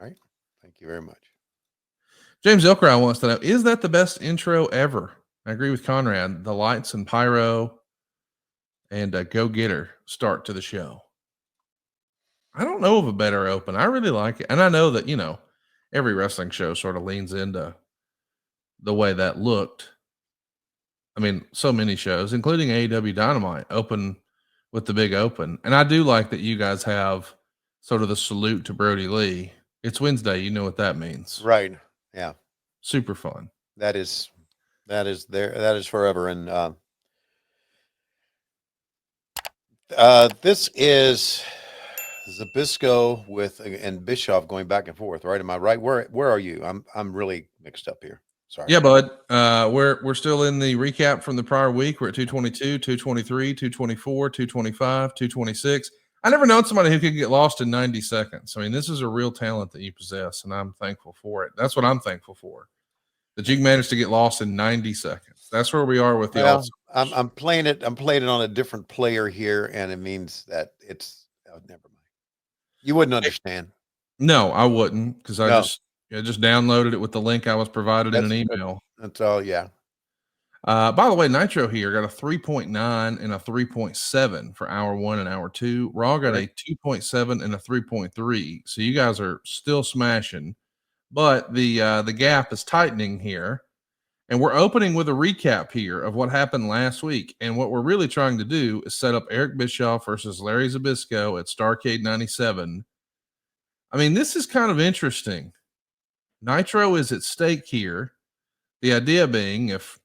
right. Thank you very much. James Ilkrow wants to know, is that the best intro ever? I agree with Conrad. The lights and pyro and Go Getter start to the show. I don't know of a better open. I really like it. And I know that, every wrestling show sort of leans into the way that looked. I mean, so many shows, including AEW Dynamite, open with the big open. And I do like that you guys have sort of the salute to Brody Lee. It's Wednesday. You know what that means. Right. Yeah. Super fun. That is there. That is forever. And this is Zabisco and Bischoff going back and forth. Right? Am I right? Where are you? I'm really mixed up here. Sorry. Yeah, bud. We're still in the recap from the prior week. We're at 222, 223, 224, 225, 226. I never known somebody who could get lost in 90 seconds. I mean, this is a real talent that you possess, and I'm thankful for it. That's what I'm thankful for. That you managed to get lost in 90 seconds. That's where we are with the I'm playing it. I'm playing it on a different player here, and it means that it's never mind. You wouldn't understand. No, I wouldn't, because I just downloaded it with the link I was provided in an email. That's all. Yeah. By the way, Nitro here got a 3.9 and a 3.7 for hour 1 and hour 2. Raw got a 2.7 and a 3.3. So you guys are still smashing, but the gap is tightening here. And we're opening with a recap here of what happened last week. And what we're really trying to do is set up Eric Bischoff versus Larry Zbyszko at Starrcade 97. I mean, this is kind of interesting. Nitro is at stake here. The idea being, if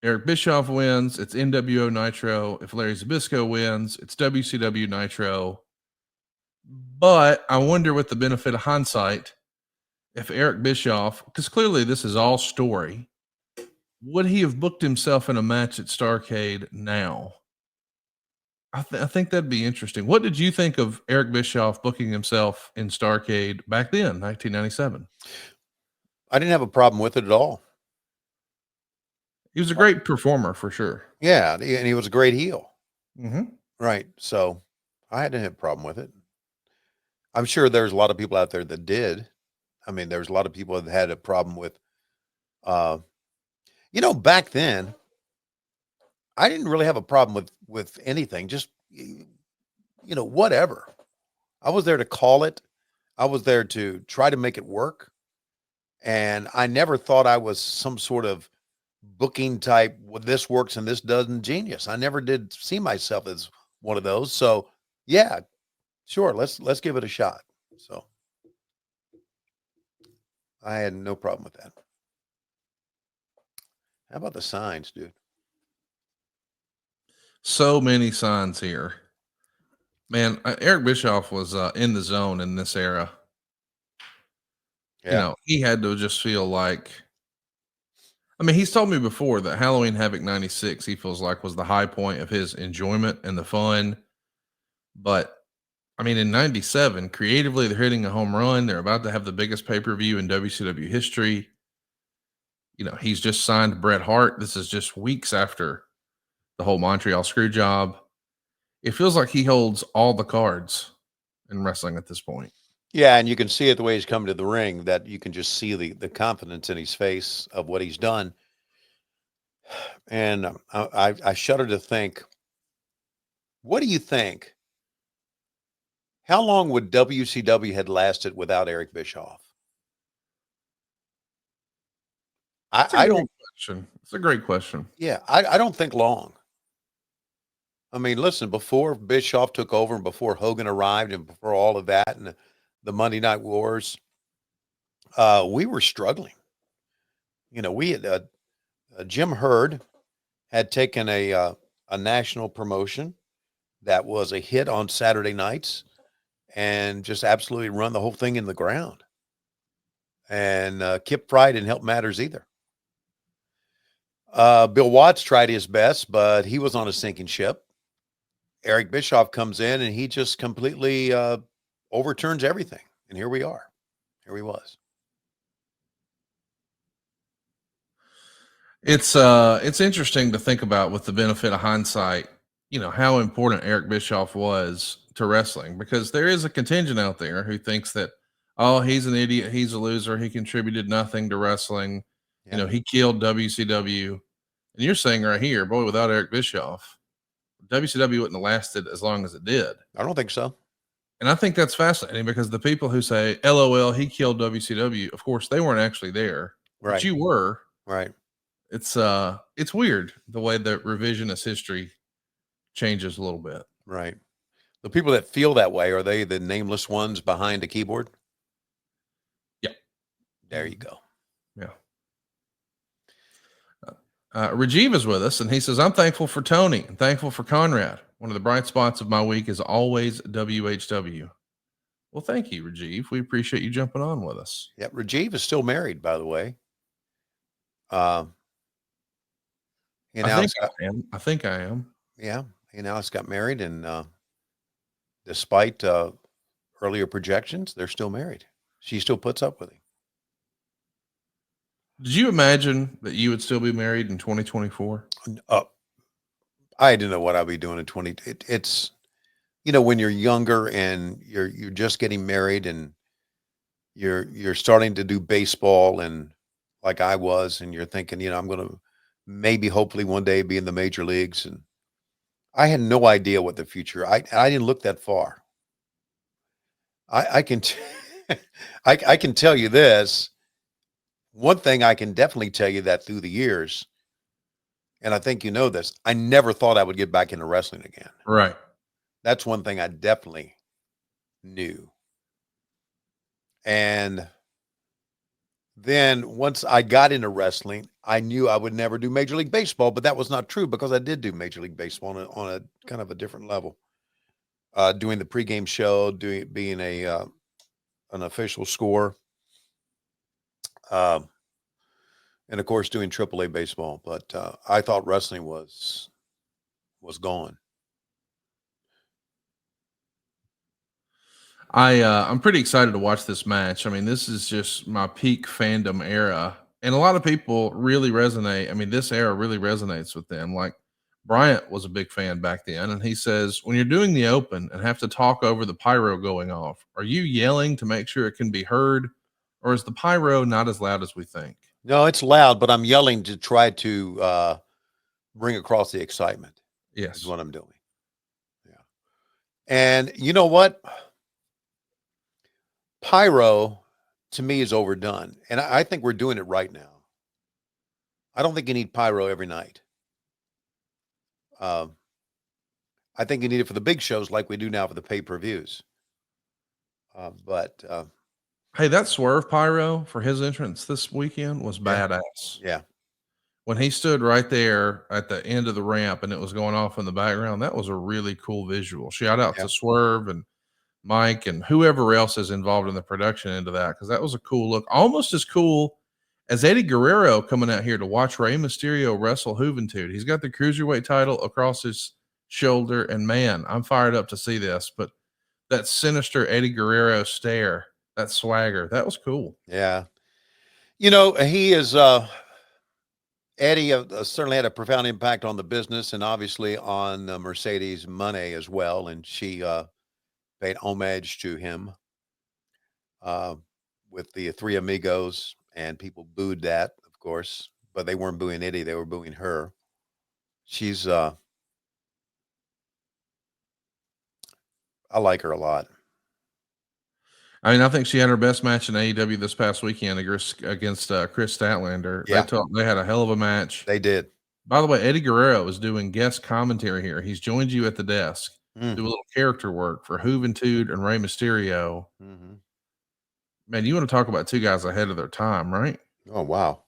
Eric Bischoff wins, it's NWO Nitro. If Larry Zbyszko wins, it's WCW Nitro. But I wonder, with the benefit of hindsight, if Eric Bischoff, because clearly this is all story, would he have booked himself in a match at Starrcade now? I think that'd be interesting. What did you think of Eric Bischoff booking himself in Starrcade back then, 1997? I didn't have a problem with it at all. He was a great performer for sure. Yeah, and he was a great heel. Mm-hmm. Right. So I didn't have a problem with it. I'm sure there's a lot of people out there that did. I mean, there's a lot of people that had a problem with, back then, I didn't really have a problem with anything. Just, whatever. I was there to call it. I was there to try to make it work. And I never thought I was some sort of booking type, well, this works and this doesn't, genius. I never did see myself as one of those. So yeah, sure. Let's give it a shot. So I had no problem with that. How about the signs, dude? So many signs here. Man, Eric Bischoff was in the zone in this era. Yeah. He had to just feel like, I mean, he's told me before that Halloween Havoc 96, he feels like, was the high point of his enjoyment and the fun. But, I mean, in 97, creatively, they're hitting a home run. They're about to have the biggest pay-per-view in WCW history. He's just signed Bret Hart. This is just weeks after the whole Montreal screw job. It feels like he holds all the cards in wrestling at this point. Yeah, and you can see it the way he's coming to the ring, that you can just see the confidence in his face of what he's done. And I shudder to think, what do you think? How long would WCW had lasted without Eric Bischoff? I don't question. It's a great question. Yeah, I don't think long. I mean, listen, before Bischoff took over and before Hogan arrived and before all of that and the Monday Night Wars, we were struggling. We had Jim Herd had taken a national promotion that was a hit on Saturday nights and just absolutely run the whole thing in the ground. And Kip Fry didn't help matters either. Bill Watts tried his best, but he was on a sinking ship. Eric Bischoff comes in and he just completely overturns everything. And here we are. Here he was. It's interesting to think about, with the benefit of hindsight, how important Eric Bischoff was to wrestling, because there is a contingent out there who thinks that, oh, he's an idiot, he's a loser, he contributed nothing to wrestling. You Yeah. know, he killed WCW. And you're saying right here, boy, without Eric Bischoff, WCW wouldn't have lasted as long as it did. I don't think so. And I think that's fascinating because the people who say, LOL, he killed WCW, of course, they weren't actually there. But Right. you were. Right. It's weird the way that revisionist history changes a little bit. Right. The people that feel that way, are they the nameless ones behind a keyboard? Yeah. There you go. Yeah. Rajiv is with us, and he says, I'm thankful for Tony and thankful for Conrad. One of the bright spots of my week is always WHW. Well, thank you, Rajiv. We appreciate you jumping on with us. Yeah. Rajiv is still married, by the way. He I think announced, I am. I think I am. yeah, he announced got married, and despite earlier projections, they're still married. She still puts up with him. Did you imagine that you would still be married in 2024? I didn't know what I'd be doing in 20. It's, when you're younger and you're just getting married and you're starting to do baseball, and like I was, and you're thinking, I'm going to maybe hopefully one day be in the major leagues, and I had no idea what the future. I didn't look that far. I can I can tell you this. One thing I can definitely tell you that through the years, and I think you know this, I never thought I would get back into wrestling again. Right. That's one thing I definitely knew. And then once I got into wrestling, I knew I would never do Major League Baseball, but that was not true because I did do Major League Baseball on a kind of a different level. Doing the pregame show, being an official score, and of course doing AAA baseball. But I thought wrestling was gone. I'm pretty excited to watch this match. I mean, this is just my peak fandom era, and a lot of people really resonate. I mean, this era really resonates with them. Like Bryant was a big fan back then, and he says, when you're doing the open and have to talk over the pyro going off, are you yelling to make sure it can be heard, or is the pyro not as loud as we think? No, it's loud, but I'm yelling to try to bring across the excitement. Yes, is what I'm doing. Yeah, and you know what? Pyro to me is overdone, and I think we're doing it right now. I don't think you need pyro every night. I think you need it for the big shows like we do now for the pay-per-views. But hey, that swerve pyro for his entrance this weekend was badass. Yeah. When he stood right there at the end of the ramp and it was going off in the background, that was a really cool visual. Shout out to Swerve and Mike and whoever else is involved in the production into that, because that was a cool look. Almost as cool as Eddie Guerrero coming out here to watch Rey Mysterio wrestle Juventud. He's got the cruiserweight title across his shoulder, and man, I'm fired up to see this. But that sinister Eddie Guerrero stare, that swagger, that was cool. Yeah. He is Eddie certainly had a profound impact on the business and obviously on Mercedes Moné as well. And she paid homage to him with the Three Amigos, and people booed that, of course, but they weren't booing Eddie. They were booing her. She's, I like her a lot. I mean, I think she had her best match in AEW this past weekend against Chris Statlander. Yeah. They had a hell of a match. They did. By the way, Eddie Guerrero is doing guest commentary here. He's joined you at the desk. Do a little character work for Juventud and Rey Mysterio. Mm-hmm. Man, you want to talk about two guys ahead of their time, right? Oh, wow.